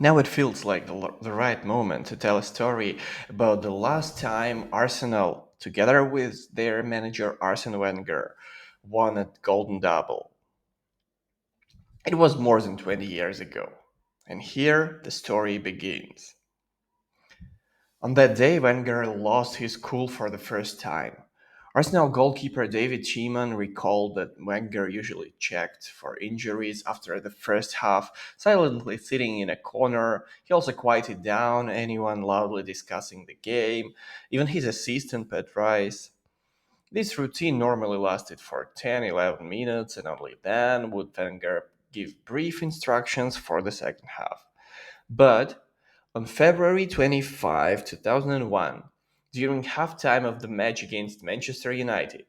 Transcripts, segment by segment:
Now it feels like the right moment to tell a story about the last time Arsenal, together with their manager Arsène Wenger, won a golden double. It was more than 20 years ago. And here the story begins. On that day, Wenger lost his cool for the first time. Arsenal goalkeeper David Sheehan recalled that Wenger usually checked for injuries after the first half, silently sitting in a corner. He also quieted down anyone loudly discussing the game, even his assistant Pat Rice. This routine normally lasted for 10-11 minutes, and only then would Wenger give brief instructions for the second half. But on February 25, 2001, during halftime of the match against Manchester United,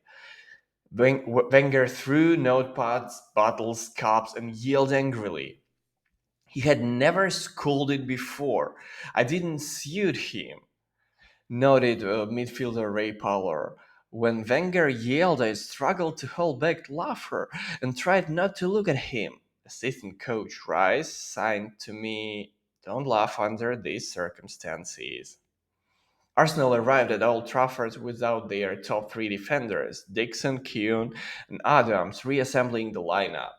Wenger threw notepads, bottles, cups, and yelled angrily. He had never scolded before. I didn't suit him, noted midfielder Ray Powler. When Wenger yelled, I struggled to hold back laughter and tried not to look at him. Assistant coach Rice signed to me, "Don't laugh under these circumstances." Arsenal arrived at Old Trafford without their top three defenders, Dixon, Keown, and Adams, reassembling the lineup.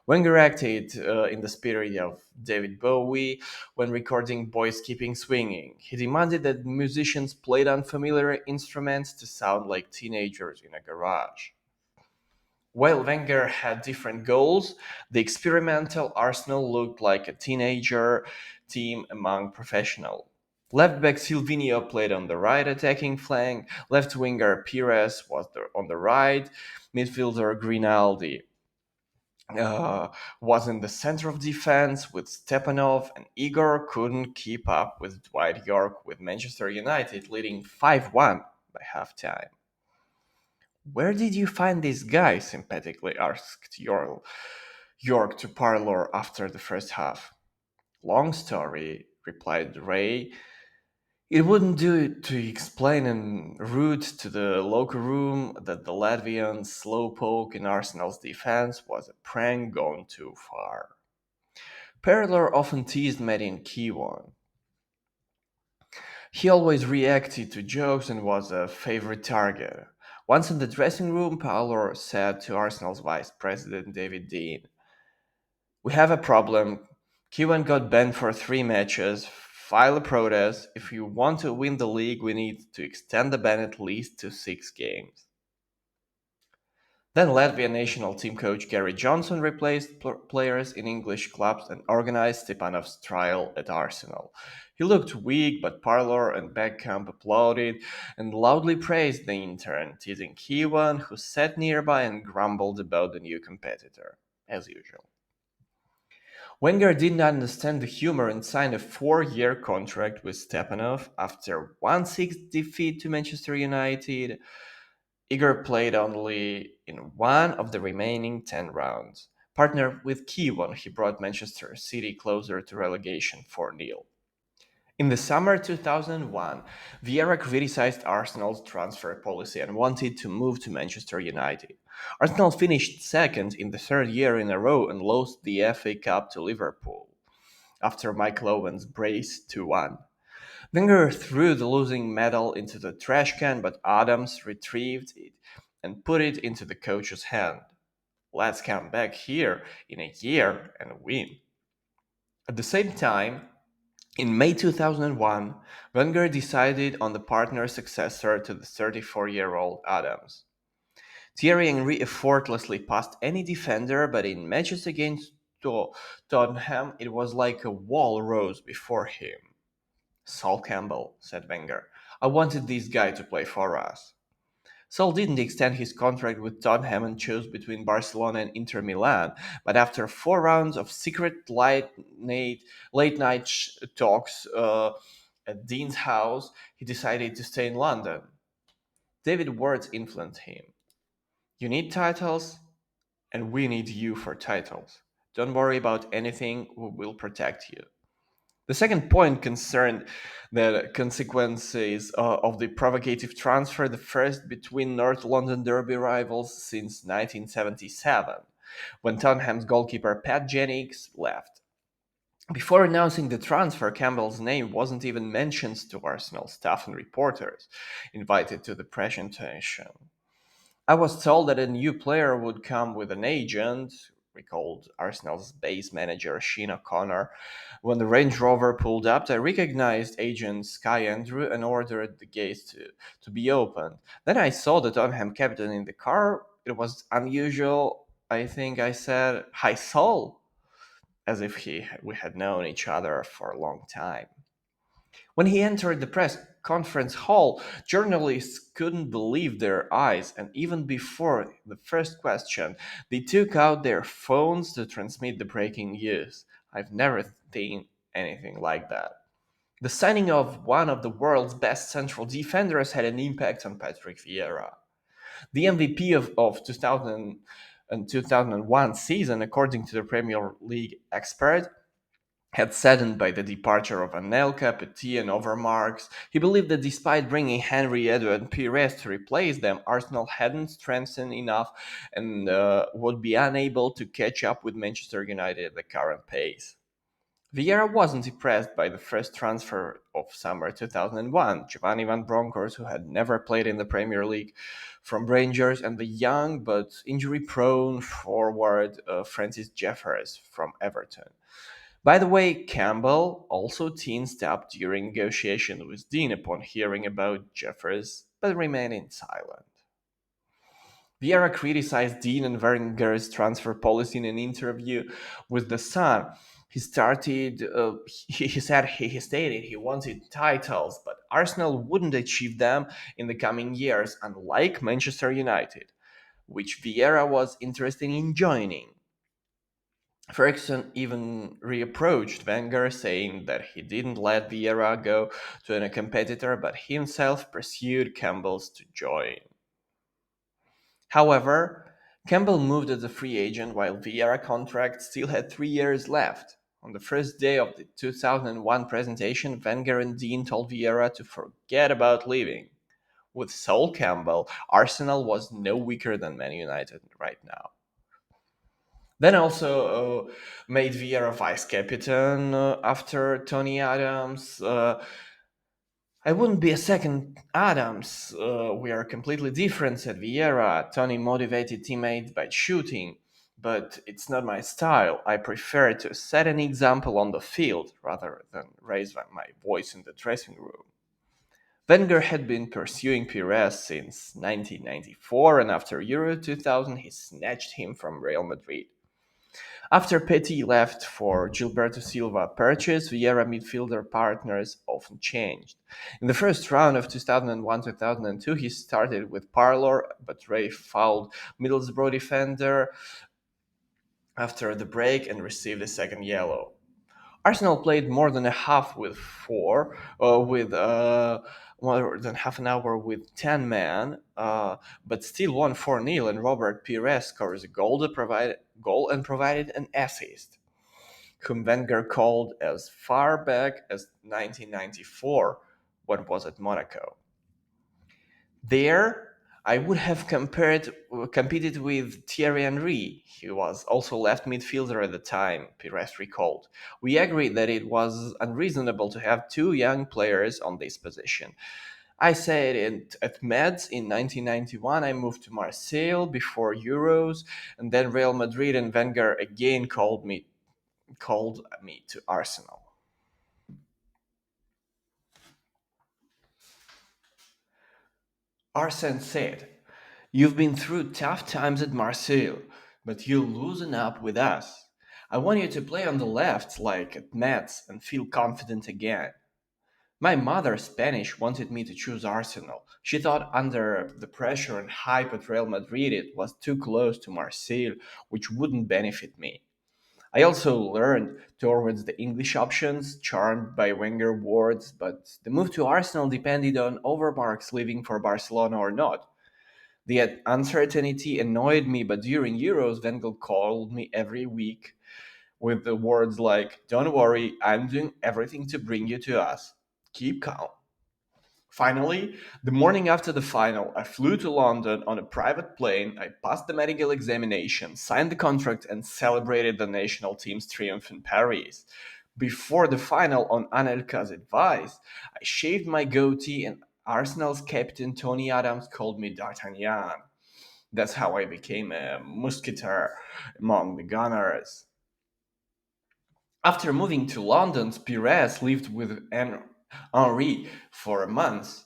Wenger acted in the spirit of David Bowie when recording Boys Keeping Swinging. He demanded that musicians played unfamiliar instruments to sound like teenagers in a garage. While Wenger had different goals, the experimental Arsenal looked like a teenager team among professionals. Left back Silvinho played on the right attacking flank, left winger Pires was on the right, midfielder Grinaldi uh, was in the center of defense with Stepanov, and Igor couldn't keep up with Dwight York, with Manchester United leading 5-1 by halftime. "Where did you find this guy?" sympathetically asked York to Parlour after the first half. "Long story," replied Ray. "It wouldn't do to explain en route to the locker room that the Latvian slowpoke in Arsenal's defense was a prank gone too far." Perler often teased Metin Kiwan. He always reacted to jokes and was a favorite target. Once in the dressing room, Paolo said to Arsenal's vice president David Dean, "We have a problem. Kiwan got banned for 3 matches. File a protest. If you want to win the league, we need to extend the ban at least to 6 games." Then Latvian national team coach Gary Johnson replaced players in English clubs and organized Stepanov's trial at Arsenal. He looked weak, but Parlour and Beckham applauded and loudly praised the intern, teasing Kiwan, who sat nearby and grumbled about the new competitor, as usual. Wenger didn't understand the humor and signed a 4-year contract with Stepanov after 1-6 defeat to Manchester United. Igor played only in one of the remaining 10 rounds. Partnered with Kiwan, he brought Manchester City closer to relegation 4-0. In the summer 2001, Vieira criticized Arsenal's transfer policy and wanted to move to Manchester United. Arsenal finished second in the third year in a row and lost the FA Cup to Liverpool after Michael Owen's brace 2-1. Wenger threw the losing medal into the trash can, but Adams retrieved it and put it into the coach's hand. "Let's come back here in a year and win." At the same time, in May 2001, Wenger decided on the partner successor to the 34-year-old Adams. Thierry Henry effortlessly passed any defender, but in matches against Tottenham, it was like a wall rose before him. "Sol Campbell," said Wenger. "I wanted this guy to play for us." Sol didn't extend his contract with Tottenham and chose between Barcelona and Inter Milan, but after 4 rounds of secret late night talks at Dean's house, he decided to stay in London. David Ward's influenced him. "You need titles, and we need you for titles. Don't worry about anything, we will protect you." The second point concerned the consequences of the provocative transfer, the first between North London derby rivals since 1977, when Tottenham's goalkeeper Pat Jennings left. Before announcing the transfer, Campbell's name wasn't even mentioned to Arsenal staff and reporters invited to the presentation. I was told that a new player would come with an agent, recalled Arsenal's base manager Sheen O'Connor. When the Range Rover pulled up, I recognized agent Sky Andrew and ordered the gates to be opened. Then I saw the Tottenham captain in the car. It was unusual. I think I said, "Hi, Sol," as if we had known each other for a long time. When he entered the press conference hall, journalists couldn't believe their eyes, and even before the first question, they took out their phones to transmit the breaking news. I've never seen anything like that. The signing of one of the world's best central defenders had an impact on Patrick Vieira. The MVP of 2000 and 2001 season, according to the Premier League expert, had saddened by the departure of Anelka, Petit, and Overmarks. He believed that despite bringing Henry, Edu, and Pires to replace them, Arsenal hadn't strengthened enough and would be unable to catch up with Manchester United at the current pace. Vieira wasn't impressed by the first transfer of summer 2001, Giovanni Van Bronckhorst, who had never played in the Premier League, from Rangers, and the young but injury-prone forward Francis Jeffers from Everton. By the way, Campbell also tensed up during negotiations with Dean upon hearing about Jeffers, but remained silent. Vieira criticized Dean and Wenger's transfer policy in an interview with The Sun. He started. He said he stated he wanted titles, but Arsenal wouldn't achieve them in the coming years, unlike Manchester United, which Vieira was interested in joining. Ferguson even reapproached Wenger, saying that he didn't let Vieira go to a competitor, but himself pursued Campbell's to join. However, Campbell moved as a free agent while Vieira's contract still had 3 years left. On the first day of the 2001 presentation, Wenger and Dean told Vieira to forget about leaving. With Sol Campbell, Arsenal was no weaker than Man United right now. Then also made Vieira vice captain after Tony Adams. I wouldn't be a second Adams. We are completely different, said Vieira. Tony motivated teammates by shooting, but it's not my style. I prefer to set an example on the field rather than raise my voice in the dressing room. Wenger had been pursuing Pires since 1994, and after Euro 2000, he snatched him from Real Madrid. After Petit left for Gilberto Silva purchase, Vieira midfielder partners often changed. In the first round of 2001-2002, he started with Parlour, but Ray fouled Middlesbrough defender after the break and received a second yellow. Arsenal played more than a half with more than half an hour with 10 men, but still won 4-0, and Robert Pires scores a goal and provided an assist, whom Wenger called as far back as 1994, when was at Monaco. There, I would have competed with Thierry Henry. He was also left midfielder at the time, Pires recalled. We agreed that it was unreasonable to have two young players on this position. I said it at Meds in 1991. I moved to Marseille before Euros, and then Real Madrid and Wenger again called me to Arsenal. Arsene said, "You've been through tough times at Marseille, but you'll loosen up with us. I want you to play on the left like at Metz and feel confident again." My mother, Spanish, wanted me to choose Arsenal. She thought under the pressure and hype at Real Madrid it was too close to Marseille, which wouldn't benefit me. I also learned towards the English options, charmed by Wenger words, but the move to Arsenal depended on Overmarks leaving for Barcelona or not. The uncertainty annoyed me, but during Euros, Wenger called me every week with the words like, "Don't worry, I'm doing everything to bring you to us. Keep calm." Finally, the morning after the final, I flew to London on a private plane. I passed the medical examination, signed the contract, and celebrated the national team's triumph in Paris. Before the final, on Anelka's advice, I shaved my goatee and Arsenal's captain Tony Adams called me D'Artagnan. That's how I became a musketeer among the Gunners. After moving to London, Pires lived with Henri for a month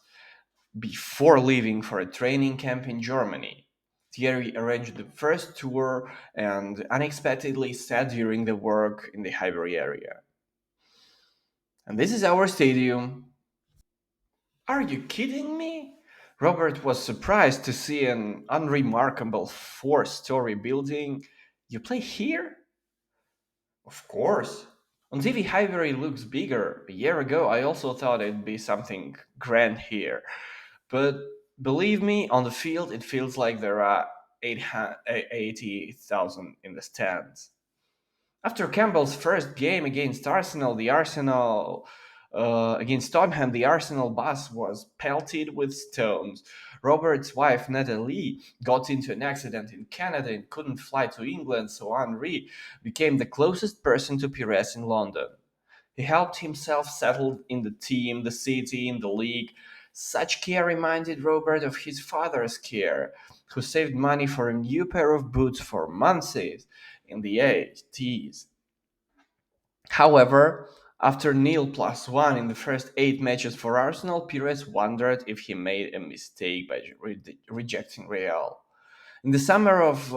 before leaving for a training camp in Germany. Thierry arranged the first tour and unexpectedly sat during the work in the Highbury area. And this is our stadium. Are you kidding me? Robert was surprised to see an unremarkable four-story building. You play here? Of course. On TV, Highbury looks bigger. A year ago, I also thought it'd be something grand here. But believe me, on the field, it feels like there are 80,000 in the stands. After Campbell's first game against Tottenham, the Arsenal bus was pelted with stones. Robert's wife Natalie got into an accident in Canada and couldn't fly to England, so Henri became the closest person to Pires in London. He helped himself settle in the team, the city, in the league. Such care reminded Robert of his father's care, who saved money for a new pair of boots for months in the 80s. However, after nil+1 in the first 8 matches for Arsenal, Pires wondered if he made a mistake by rejecting Real. In the summer of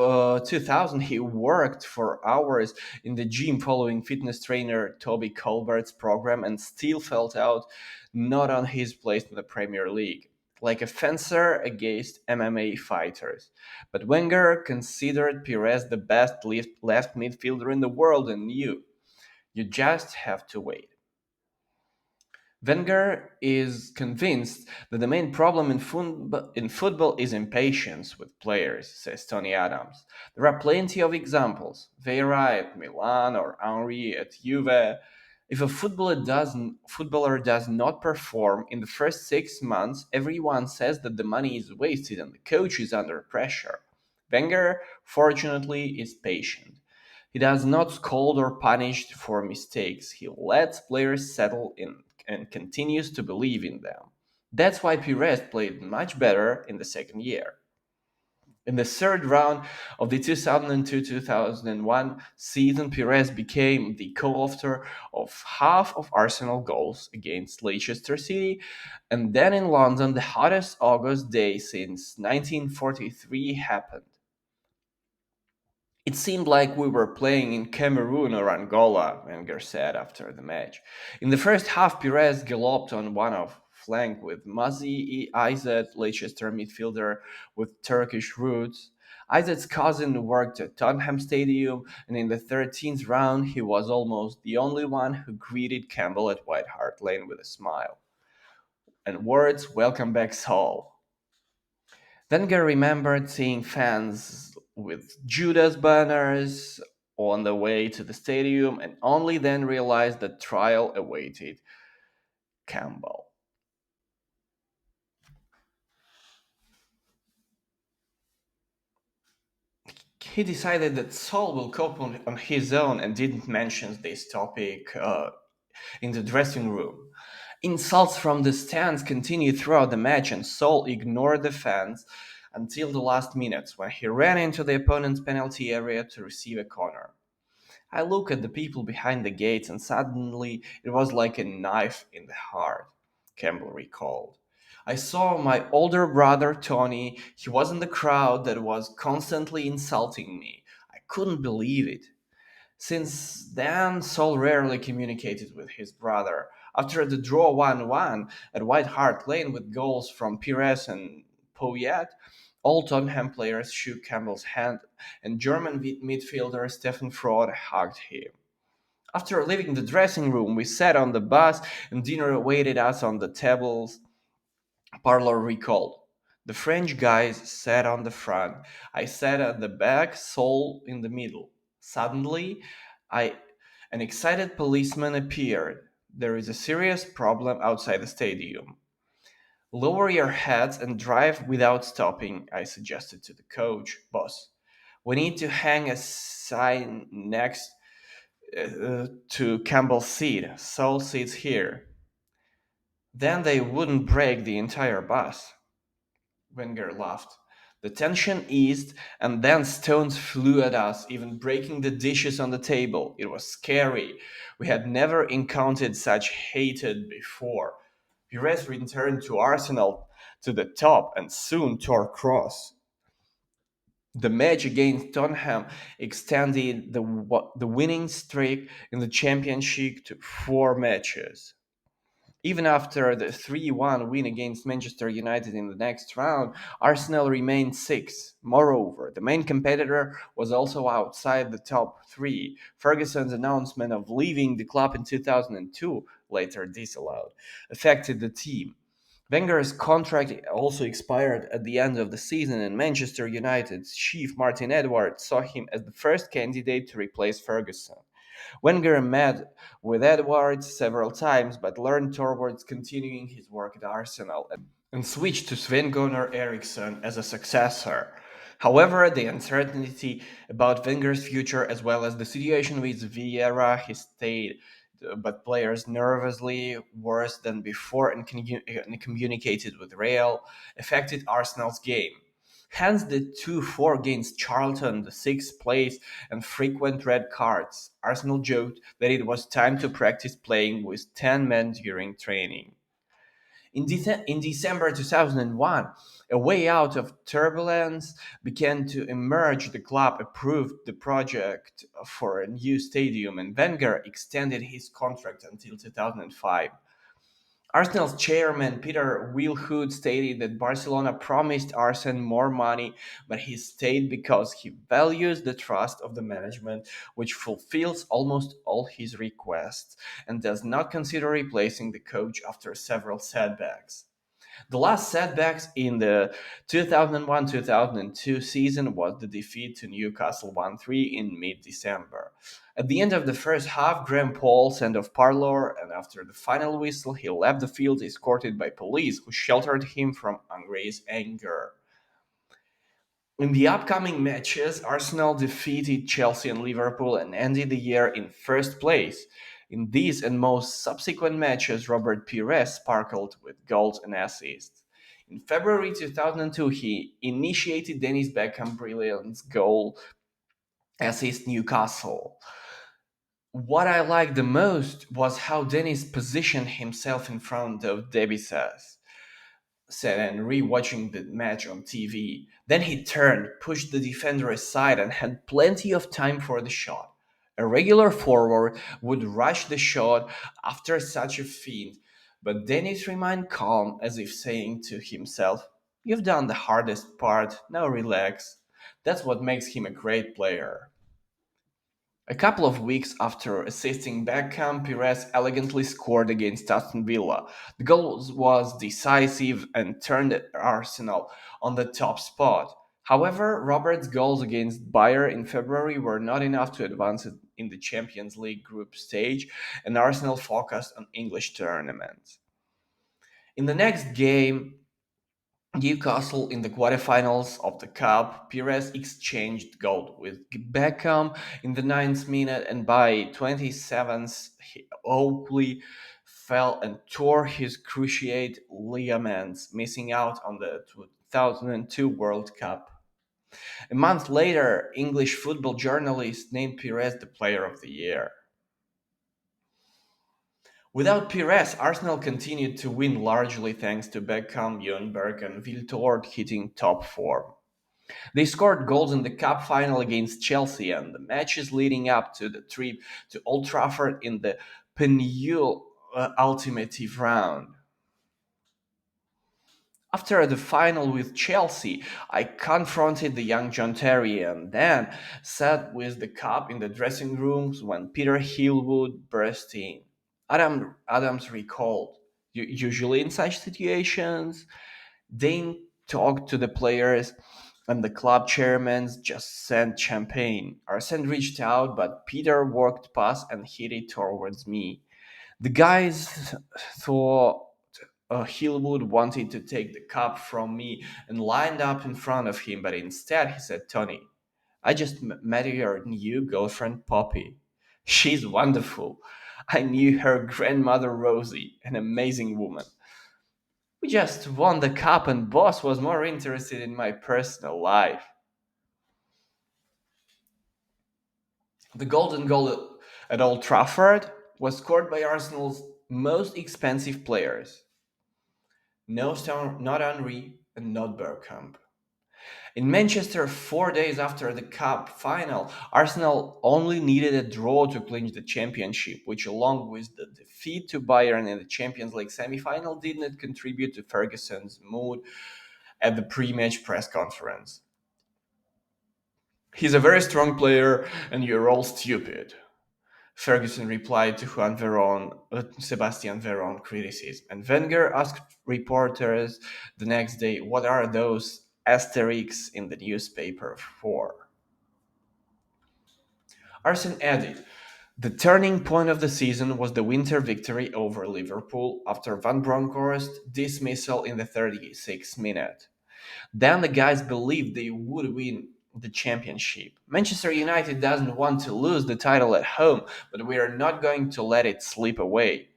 2000, he worked for hours in the gym following fitness trainer Toby Colbert's program and still felt out not on his place in the Premier League, like a fencer against MMA fighters. But Wenger considered Pires the best left midfielder in the world and knew you just have to wait. Wenger is convinced that the main problem in football is impatience with players, says Tony Adams. There are plenty of examples. Vieira at Milan or Henry at Juve. If a footballer does not perform in the first 6 months, everyone says that the money is wasted and the coach is under pressure. Wenger, fortunately, is patient. He does not scold or punish for mistakes. He lets players settle in and continues to believe in them. That's why Pires played much better in the second year. In the third round of the 2002-2001 season, Pires became the co-author of half of Arsenal goals against Leicester City, and then in London, the hottest August day since 1943 happened. It seemed like we were playing in Cameroon or Angola, Wenger said after the match. In the first half, Pires galloped on one of flank with Mazi Izzet, Leicester midfielder with Turkish roots. Izzet's cousin worked at Tottenham Stadium, and in the 13th round, he was almost the only one who greeted Campbell at White Hart Lane with a smile. And words, welcome back, Saul. Wenger remembered seeing fans with Judas banners on the way to the stadium and only then realized that trial awaited Campbell. He decided that Saul will cope on his own and didn't mention this topic in the dressing room. Insults from the stands continued throughout the match, and Saul ignored the fans until the last minutes when he ran into the opponent's penalty area to receive a corner. I looked at the people behind the gates, and suddenly it was like a knife in the heart, Campbell recalled. I saw my older brother Tony. He was in the crowd that was constantly insulting me. I couldn't believe it. Since then, Saul rarely communicated with his brother. After the draw 1-1 at White Hart Lane with goals from Pires and Poyet, all Tottenham players shook Campbell's hand, and German midfielder Stefan Freud hugged him. After leaving the dressing room, we sat on the bus and dinner awaited us on the tables. Parlor recalled. The French guys sat on the front. I sat at the back, Saul in the middle. Suddenly, I, an excited policeman appeared. There is a serious problem outside the stadium. Lower your heads and drive without stopping, I suggested to the coach. Boss, we need to hang a sign to Campbell's seat. Saul sits here. Then they wouldn't break the entire bus. Wenger laughed. The tension eased, and then stones flew at us, even breaking the dishes on the table. It was scary. We had never encountered such hatred before. Pires returned to Arsenal to the top and soon tore cross. The match against Tottenham extended the winning streak in the championship to 4 matches. Even after the 3-1 win against Manchester United in the next round, Arsenal remained sixth. Moreover, the main competitor was also outside the top three. Ferguson's announcement of leaving the club in 2002, later disallowed, affected the team. Wenger's contract also expired at the end of the season, and Manchester United's chief Martin Edwards saw him as the first candidate to replace Ferguson. Wenger met with Edwards several times but learned towards continuing his work at Arsenal and switched to Sven-Gunnar Eriksson as a successor. However, the uncertainty about Wenger's future as well as the situation with Vieira, he stayed but players nervously worse than before and communicated with Real affected Arsenal's game. Hence the 2-4 against Charlton, the sixth place, and frequent red cards. Arsenal joked that it was time to practice playing with 10 men during training. In December 2001, a way out of turbulence began to emerge. The club approved the project for a new stadium, and Wenger extended his contract until 2005. Arsenal's chairman Peter Wiltord stated that Barcelona promised Arsene more money, but he stayed because he values the trust of the management, which fulfills almost all his requests, and does not consider replacing the coach after several setbacks. The last setbacks in the 2001-2002 season was the defeat to Newcastle 1-3 in mid-December. At the end of the first half, Graham Paul sent off Parlour, and after the final whistle, he left the field escorted by police, who sheltered him from Angre's anger. In the upcoming matches, Arsenal defeated Chelsea and Liverpool and ended the year in first place. In these and most subsequent matches, Robert Pires sparkled with goals and assists. In February 2002, he initiated Dennis Beckham's brilliant goal assist Newcastle. What I liked the most was how Dennis positioned himself in front of Debisas said and rewatching the match on TV. Then he turned, pushed the defender aside, and had plenty of time for the shot. A regular forward would rush the shot after such a feat, but Dennis remained calm as if saying to himself, "You've done the hardest part, now relax." That's what makes him a great player. A couple of weeks after assisting Beckham, Pires elegantly scored against Aston Villa. The goal was decisive and turned Arsenal on the top spot. However, Roberts' goals against Bayer in February were not enough to advance in the Champions League group stage, and Arsenal focused on English tournaments. In the next game, Newcastle in the quarterfinals of the Cup, Pires exchanged goal with Beckham in the 9th minute, and by 27th, Oakley fell and tore his cruciate ligaments, missing out on the 2002 World Cup. A month later, English football journalists named Pires the Player of the Year. Without Pires, Arsenal continued to win largely thanks to Beckham, Ljungberg, and Wiltord hitting top form. They scored goals in the cup final against Chelsea and the matches leading up to the trip to Old Trafford in the penultimate round. After the final with Chelsea, I confronted the young John Terry and then sat with the cup in the dressing rooms when Peter Hillwood burst in. Adams recalled, Usually in such situations, Dane talked to the players and the club chairmen just sent champagne. Arsene reached out, but Peter worked past and hit it towards me. The guys thought Hillwood wanted to take the cup from me and lined up in front of him, but instead he said, Tony, I just met your new girlfriend, Poppy. She's wonderful. I knew her grandmother Rosie, an amazing woman. We just won the cup, and boss was more interested in my personal life. The golden goal at Old Trafford was scored by Arsenal's most expensive players. No Stone, not Henry, and not Bergkamp. In Manchester, 4 days after the Cup final, Arsenal only needed a draw to clinch the championship, which, along with the defeat to Bayern in the Champions League semi-final, did not contribute to Ferguson's mood at the pre-match press conference. He's a very strong player, and you're all stupid. Ferguson replied to Sebastian Veron criticism, and Wenger asked reporters the next day, "What are those asterisks in the newspaper for?" Arsene added, "The turning point of the season was the winter victory over Liverpool after Van Bronckhorst's dismissal in the 36th minute. Then the guys believed they would win the championship. Manchester United doesn't want to lose the title at home, but we are not going to let it slip away.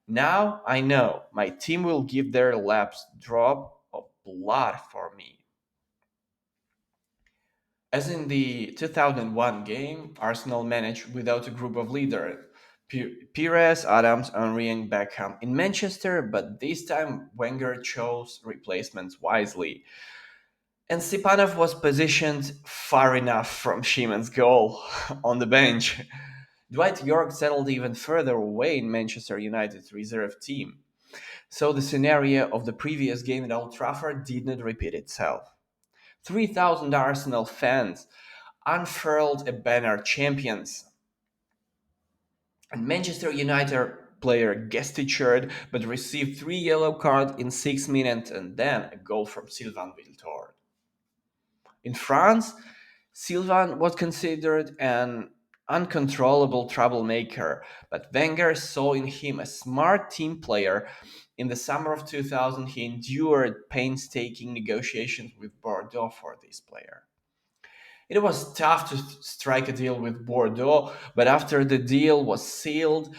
Now I know my team will give their last drop of blood for me." As in the 2001 game, Arsenal managed without a group of leaders. Pires, Adams, Henry, and Beckham in Manchester, but this time Wenger chose replacements wisely. And Stepanov was positioned far enough from Sheeman's goal on the bench. Dwight York settled even further away in Manchester United's reserve team. So the scenario of the previous game at Old Trafford did not repeat itself. 3,000 Arsenal fans unfurled a banner champions, and Manchester United player gestured but received three yellow cards in 6 minutes and then a goal from Sylvain Wiltord. In France, Sylvain was considered an uncontrollable troublemaker, but Wenger saw in him a smart team player. In the summer of 2000, he endured painstaking negotiations with Bordeaux for this player. It was tough to strike a deal with Bordeaux, but after the deal was sealed,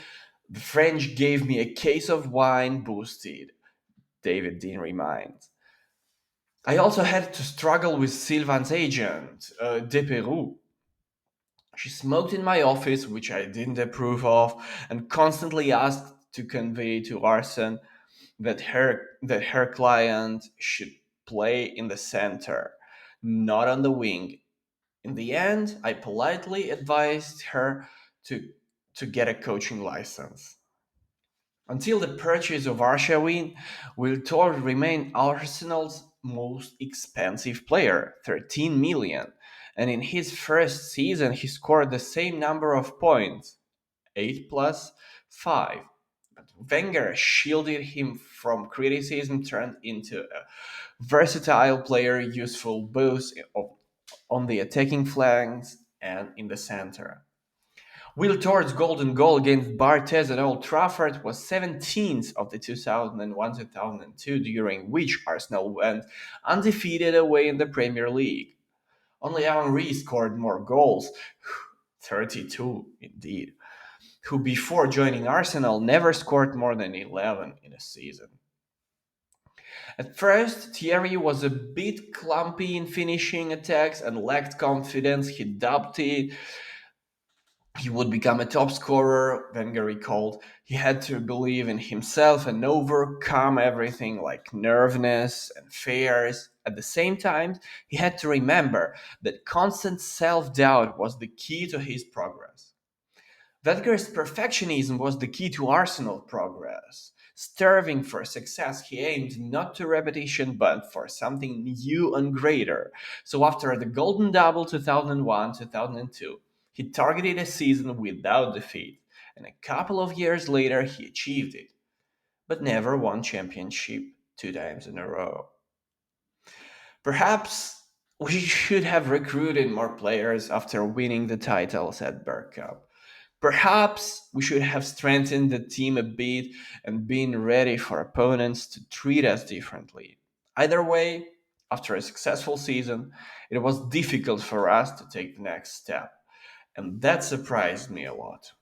the French gave me a case of wine boosted, David Dean reminds. I also had to struggle with Sylvain's agent, Deperoux. She smoked in my office, which I didn't approve of, and constantly asked to convey to Arsene that her client should play in the center, not on the wing. In the end, I politely advised her to to get a coaching license. Until the purchase of Arsene, Wiltord remained Arsenal's most expensive player, 13 million, and in his first season he scored the same number of points, 8 plus 5. But Wenger shielded him from criticism, turned into a versatile player useful both on the attacking flanks and in the center. Wiltord's golden goal against Barthez at Old Trafford was 17th of the 2001-2002, during which Arsenal went undefeated away in the Premier League. Only Henry scored more goals, 32 indeed, who before joining Arsenal never scored more than 11 in a season. At first, Thierry was a bit clumpy in finishing attacks and lacked confidence. He doubted he would become a top scorer, Wenger recalled. He had to believe in himself and overcome everything like nervousness and fears. At the same time, he had to remember that constant self doubt was the key to his progress. Wenger's perfectionism was the key to Arsenal progress. Starving for success, he aimed not to repetition but for something new and greater. So after the Golden Double 2001-2002, he targeted a season without defeat, and a couple of years later he achieved it, but never won championship 2 times in a row. Perhaps we should have recruited more players after winning the title, said Bergkamp. Perhaps we should have strengthened the team a bit and been ready for opponents to treat us differently. Either way, after a successful season, it was difficult for us to take the next step. And that surprised me a lot.